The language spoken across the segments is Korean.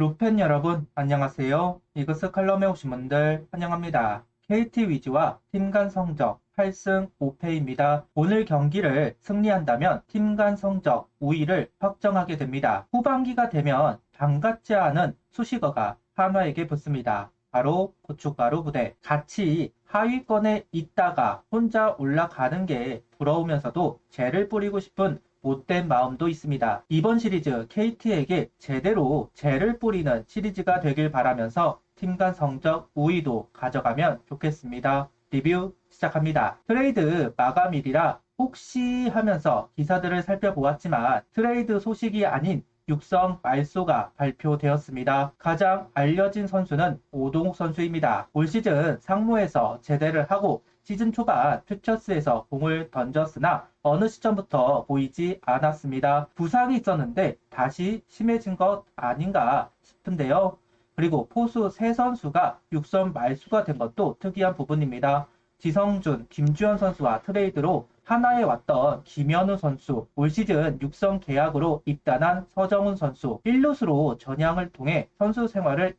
루펜 여러분, 안녕하세요. 이그스 칼럼에 오신 분들 환영합니다. KT 위즈와 팀 간 성적 8승 5패입니다. 오늘 경기를 승리한다면 팀 간 성적 우위를 확정하게 됩니다. 후반기가 되면 반갑지 않은 수식어가 한화에게 붙습니다. 바로 고춧가루 부대. 같이 하위권에 있다가 혼자 올라가는 게 부러우면서도 죄를 뿌리고 싶은 못된 마음도 있습니다. 이번 시리즈 KT에게 제대로 죄를 뿌리는 시리즈가 되길 바라면서 팀 간 성적 우위도 가져가면 좋겠습니다. 리뷰 시작합니다. 트레이드 마감일이라 혹시 하면서 기사들을 살펴보았지만 트레이드 소식이 아닌 육성 말소가 발표되었습니다. 가장 알려진 선수는 오동욱 선수입니다. 올 시즌 상무에서 제대를 하고 시즌 초반 퓨처스에서 공을 던졌으나 어느 시점부터 보이지 않았습니다. 부상이 있었는데 다시 심해진 것 아닌가 싶은데요. 그리고 포수 세 선수가 육성 말소가 된 것도 특이한 부분입니다. 지성준, 김주현 선수와 트레이드로 하나에 왔던 김현우 선수, 올 시즌 육성 계약으로 입단한 서정훈 선수, 1루수로 전향을 통해 선수 생활을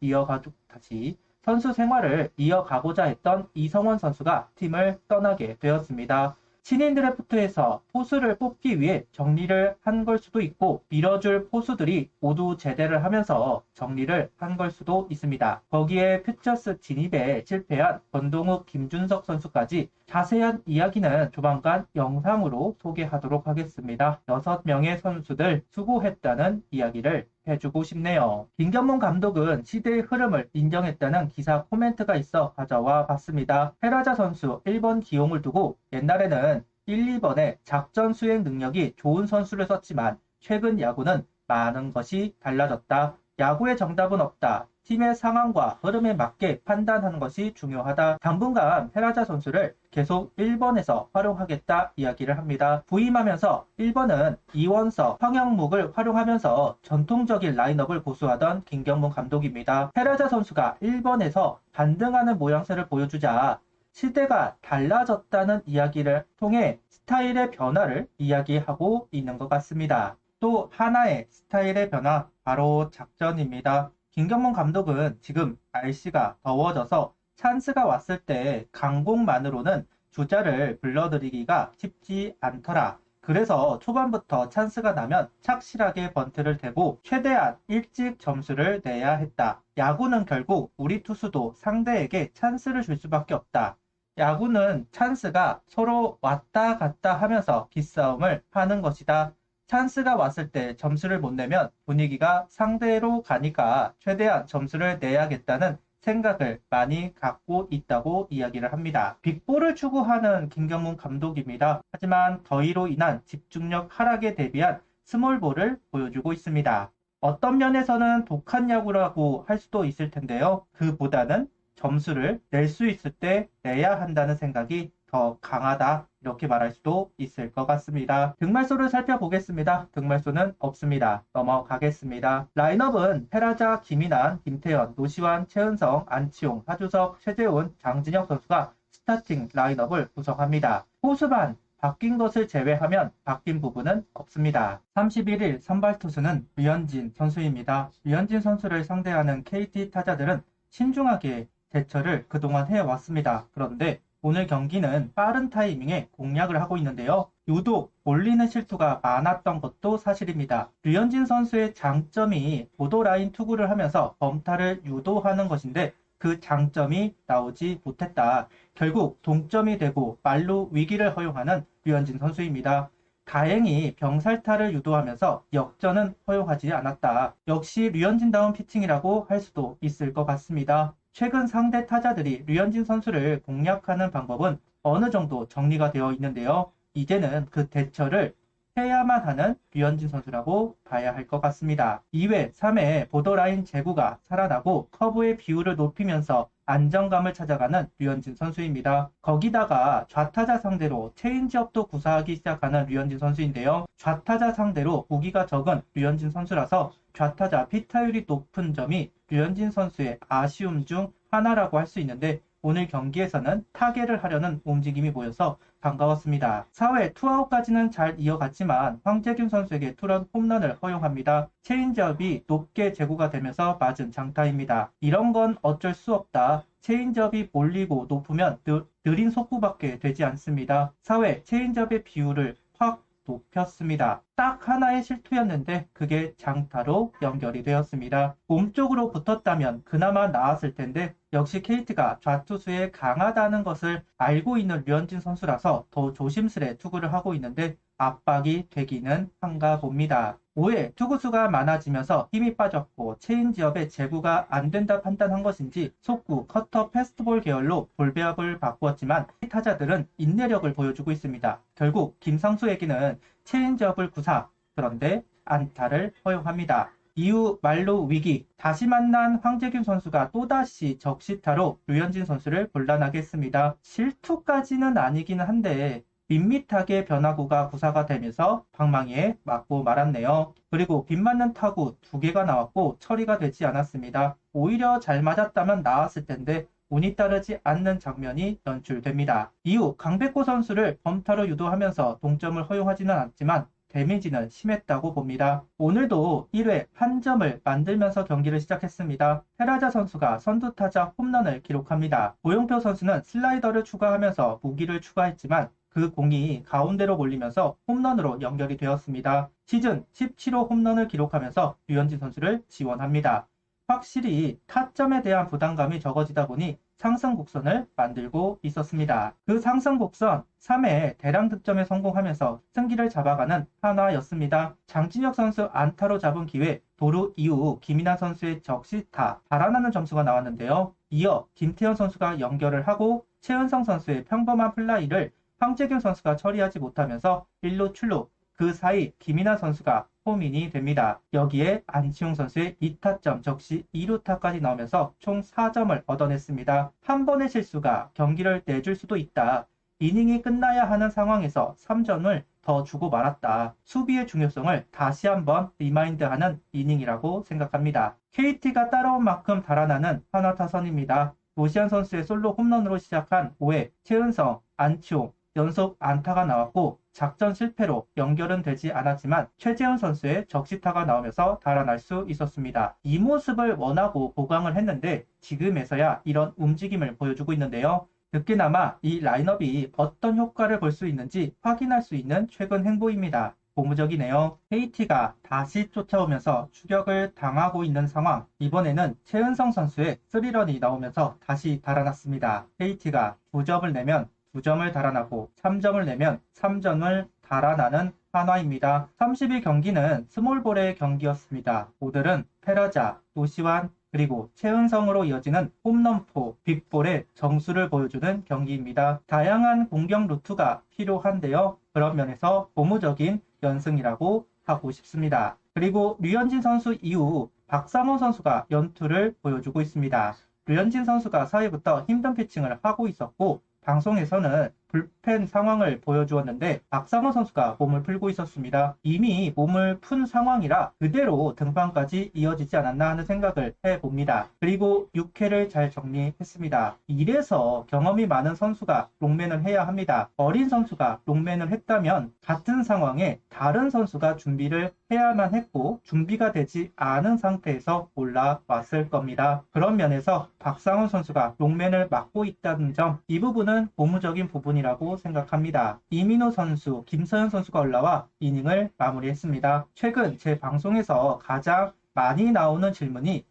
이어가고자 했던 이성원 선수가 팀을 떠나게 되었습니다. 신인 드래프트에서 포수를 뽑기 위해 정리를 한 걸 수도 있고 밀어줄 포수들이 모두 제대를 하면서 정리를 한 걸 수도 있습니다. 거기에 퓨처스 진입에 실패한 권동욱, 김준석 선수까지 자세한 이야기는 조만간 영상으로 소개하도록 하겠습니다. 6명의 선수들 수고했다는 이야기를 해주고 싶네요. 김경문 감독은 시대의 흐름을 인정했다는 기사 코멘트가 있어 가져와 봤습니다. 헤라자 선수 1번 기용을 두고 옛날에는 1, 2번의 작전 수행 능력이 좋은 선수를 썼지만 최근 야구는 많은 것이 달라졌다. 야구의 정답은 없다. 팀의 상황과 흐름에 맞게 판단하는 것이 중요하다. 당분간 헤라자 선수를 계속 1번에서 활용하겠다 이야기를 합니다. 부임하면서 1번은 이원석, 황영묵을 활용하면서 전통적인 라인업을 고수하던 김경문 감독입니다. 헤라자 선수가 1번에서 반등하는 모양새를 보여주자 시대가 달라졌다는 이야기를 통해 스타일의 변화를 이야기하고 있는 것 같습니다. 또 하나의 스타일의 변화, 바로 작전입니다. 김경문 감독은 지금 날씨가 더워져서 찬스가 왔을 때 강공만으로는 주자를 불러들이기가 쉽지 않더라. 그래서 초반부터 찬스가 나면 착실하게 번트를 대고 최대한 일찍 점수를 내야 했다. 야구는 결국 우리 투수도 상대에게 찬스를 줄 수밖에 없다. 야구는 찬스가 서로 왔다 갔다 하면서 기싸움을 하는 것이다. 찬스가 왔을 때 점수를 못 내면 분위기가 상대로 가니까 최대한 점수를 내야겠다는 생각을 많이 갖고 있다고 이야기를 합니다. 빅볼을 추구하는 김경문 감독입니다. 하지만 더위로 인한 집중력 하락에 대비한 스몰볼을 보여주고 있습니다. 어떤 면에서는 독한 야구라고 할 수도 있을 텐데요. 그보다는 점수를 낼 수 있을 때 내야 한다는 생각이 더 강하다, 이렇게 말할 수도 있을 것 같습니다. 득말소를 살펴보겠습니다. 득말소는 없습니다. 넘어가겠습니다. 라인업은 헤라자, 김인환, 김태현, 노시환, 최은성, 안치홍, 하주석, 최재훈, 장진혁 선수가 스타팅 라인업을 구성합니다. 호수반 바뀐 것을 제외하면 바뀐 부분은 없습니다. 31일 선발 투수는 류현진 선수입니다. 류현진 선수를 상대하는 KT 타자들은 신중하게 대처를 그동안 해왔습니다. 그런데 오늘 경기는 빠른 타이밍에 공략을 하고 있는데요. 유독 몰리는 실수가 많았던 것도 사실입니다. 류현진 선수의 장점이 보도라인 투구를 하면서 범타를 유도하는 것인데 그 장점이 나오지 못했다. 결국 동점이 되고 말로 위기를 허용하는 류현진 선수입니다. 다행히 병살타를 유도하면서 역전은 허용하지 않았다. 역시 류현진다운 피칭이라고 할 수도 있을 것 같습니다. 최근 상대 타자들이 류현진 선수를 공략하는 방법은 어느 정도 정리가 되어 있는데요. 이제는 그 대처를 해야만 하는 류현진 선수라고 봐야 할 것 같습니다. 2회, 3회 보더라인 제구가 살아나고 커브의 비율을 높이면서 안정감을 찾아가는 류현진 선수입니다. 거기다가 좌타자 상대로 체인지업도 구사하기 시작하는 류현진 선수인데요. 좌타자 상대로 보기가 적은 류현진 선수라서 좌타자 피타율이 높은 점이 류현진 선수의 아쉬움 중 하나라고 할 수 있는데 오늘 경기에서는 타계를 하려는 움직임이 보여서 반가웠습니다. 4회 투아웃까지는 잘 이어갔지만 황재균 선수에게 투런 홈런을 허용합니다. 체인지업이 높게 제구가 되면서 맞은 장타입니다. 이런 건 어쩔 수 없다. 체인지업이 몰리고 높으면 느린 속구밖에 되지 않습니다. 4회 체인지업의 비율을 확 높였습니다. 딱 하나의 실투였는데 그게 장타로 연결이 되었습니다. 몸쪽으로 붙었다면 그나마 나았을 텐데 역시 KT가 좌투수에 강하다는 것을 알고 있는 류현진 선수라서 더 조심스레 투구를 하고 있는데 압박이 되기는 한가 봅니다. 5회 투구수가 많아지면서 힘이 빠졌고 체인지업의 제구가 안 된다 판단한 것인지 속구, 커터, 패스트볼 계열로 볼배합을 바꾸었지만 타자들은 인내력을 보여주고 있습니다. 결국 김상수에게는 체인지업을 구사, 그런데 안타를 허용합니다. 이후 말로 위기, 다시 만난 황재균 선수가 또다시 적시타로 류현진 선수를 곤란하게 했습니다. 실투까지는 아니기는 한데 밋밋하게 변화구가 구사가 되면서 방망이에 맞고 말았네요. 그리고 빗맞는 타구 2개가 나왔고 처리가 되지 않았습니다. 오히려 잘 맞았다면 나았을 텐데 운이 따르지 않는 장면이 연출됩니다. 이후 강백호 선수를 범타로 유도하면서 동점을 허용하지는 않지만 데미지는 심했다고 봅니다. 오늘도 1회 한 점을 만들면서 경기를 시작했습니다. 헤라자 선수가 선두타자 홈런을 기록합니다. 고영표 선수는 슬라이더를 추가하면서 무기를 추가했지만 그 공이 가운데로 몰리면서 홈런으로 연결이 되었습니다. 시즌 17호 홈런을 기록하면서 류현진 선수를 지원합니다. 확실히 타점에 대한 부담감이 적어지다 보니 상승 곡선을 만들고 있었습니다. 그 상승 곡선 3회 대량 득점에 성공하면서 승기를 잡아가는 한화였습니다. 장진혁 선수 안타로 잡은 기회, 도루 이후 김인하 선수의 적시타, 달아나는 점수가 나왔는데요. 이어 김태현 선수가 연결을 하고 최은성 선수의 평범한 플라이를 황재균 선수가 처리하지 못하면서 1루 출루, 그 사이 김인하 선수가 홈인이 됩니다. 여기에 안치홍 선수의 2타점 적시 2루타까지 나오면서 총 4점을 얻어냈습니다. 한 번의 실수가 경기를 내줄 수도 있다. 이닝이 끝나야 하는 상황에서 3점을 더 주고 말았다. 수비의 중요성을 다시 한번 리마인드하는 이닝이라고 생각합니다. KT가 따라온 만큼 달아나는 한화 타선입니다. 노시안 선수의 솔로 홈런으로 시작한 5회 최은성, 안치홍, 연속 안타가 나왔고 작전 실패로 연결은 되지 않았지만 최재훈 선수의 적시타가 나오면서 달아날 수 있었습니다. 이 모습을 원하고 보강을 했는데 지금에서야 이런 움직임을 보여주고 있는데요. 늦게나마 이 라인업이 어떤 효과를 볼 수 있는지 확인할 수 있는 최근 행보입니다. 고무적이네요. KT가 다시 쫓아오면서 추격을 당하고 있는 상황. 이번에는 최은성 선수의 3런이 나오면서 다시 달아났습니다. KT가 2점을 내면 2점을 달아나고 3점을 내면 3점을 달아나는 한화입니다. 30일 경기는 스몰볼의 경기였습니다. 오늘은 페라자, 노시환, 그리고 최은성으로 이어지는 홈런포, 빅볼의 정수를 보여주는 경기입니다. 다양한 공격 루트가 필요한데요. 그런 면에서 고무적인 연승이라고 하고 싶습니다. 그리고 류현진 선수 이후 박상호 선수가 연투를 보여주고 있습니다. 류현진 선수가 4회부터 힘든 피칭을 하고 있었고 방송에서는 불펜 상황을 보여주었는데 박상호 선수가 몸을 풀고 있었습니다. 이미 몸을 푼 상황이라 그대로 등판까지 이어지지 않았나 하는 생각을 해봅니다. 그리고 6회를 잘 정리했습니다. 이래서 경험이 많은 선수가 롱맨을 해야 합니다. 어린 선수가 롱맨을 했다면 같은 상황에 다른 선수가 준비를 해야만 했고 준비가 되지 않은 상태에서 올라왔을 겁니다. 그런 면에서 박상호 선수가 롱맨을 맡고 있다는 점, 이 부분은 고무적인 부분이라고 생각합니다. 이민호 선수, 김서현 선수가 올라와 이닝을 마무리했습니다. 최근 제 방송에서 가장 많이 나오는 질문이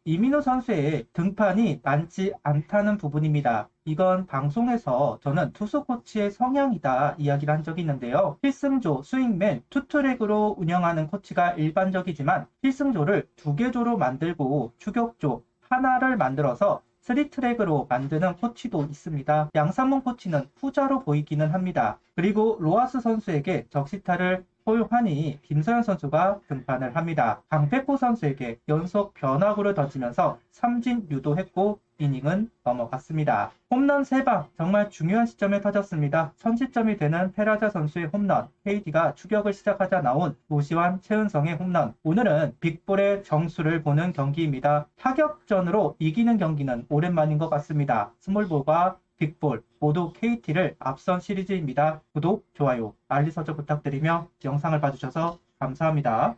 이민호 선수의 등판이 많지 않다는 부분입니다. 이건 방송에서 저는 투수 코치의 성향이다 이야기를 한 적이 있는데요. 필승조, 스윙맨, 투트랙으로 운영하는 코치가 일반적이지만 필승조를 2개 조로 만들고 추격조 하나를 만들어서 3트랙으로 만드는 코치도 있습니다. 양상문 코치는 후자로 보이기는 합니다. 그리고 로하스 선수에게 적시타를 소유한이 김서현 선수가 등판을 합니다. 강백호 선수에게 연속 변화구를 던지면서 삼진 유도했고 이닝은 넘어갔습니다. 홈런 3방 정말 중요한 시점에 터졌습니다. 선취점이 되는 페라자 선수의 홈런, KT가 추격을 시작하자 나온 노시환, 최은성의 홈런. 오늘은 빅볼의 정수를 보는 경기입니다. 타격전으로 이기는 경기는 오랜만인 것 같습니다. 스몰볼과 빅볼 모두 KT를 앞선 시리즈입니다. 구독, 좋아요, 알림 설정 부탁드리며 영상을 봐주셔서 감사합니다.